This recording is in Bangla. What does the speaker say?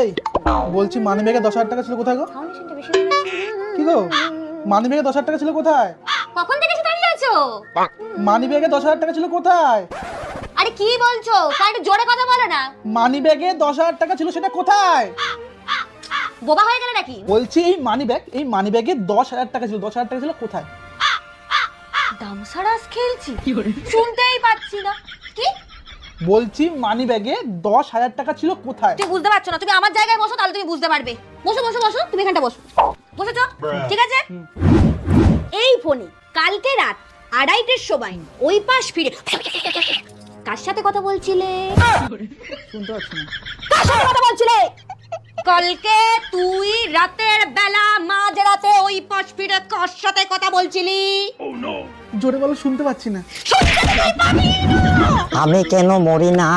এই বলছি মানিব্যাগে 10,000 টাকা ছিল কোথায় গো? কি গো মানিব্যাগে 10,000 টাকা ছিল কোথায়? কখন থেকে এসে দাঁড়িয়ে আছো? মানিব্যাগে 10,000 টাকা ছিল কোথায়? আরে কি বলছো? একটু জোরে কথা বলো না। মানিব্যাগে 10,000 টাকা ছিল সেটা কোথায়? বোবা হয়ে গেলে নাকি? বলছি এই মানিব্যাগে 10,000 টাকা ছিল, 10,000 টাকা ছিল কোথায়? দামসারাস খেলছি শুনতেই পাচ্ছি না। কি বলছি মানিব্যাগে 10,000 টাকা ছিল কোথায়? তুমি বুঝতে পারছো না? তুমি আমার জায়গায় বসো, তাহলে তুমি বুঝতে পারবে। বসো বসো বসো, তুমি এখানটা বসো। বসেছো? ঠিক আছে। এই ফোনে কালকে রাত 2:30টার সময় ওই পাশ ফিরে কার সাথে কথা বলছিলে? শুনতে পাচ্ছি না। কার সাথে কথা বলছিলে? কালকে তুই রাতের বেলা মাঝরাতে ওই পাশ ফিরে কার সাথে কথা বলছিলি? জোরে বলো, শুনতে পাচ্ছি না। আমি কেন মরি না?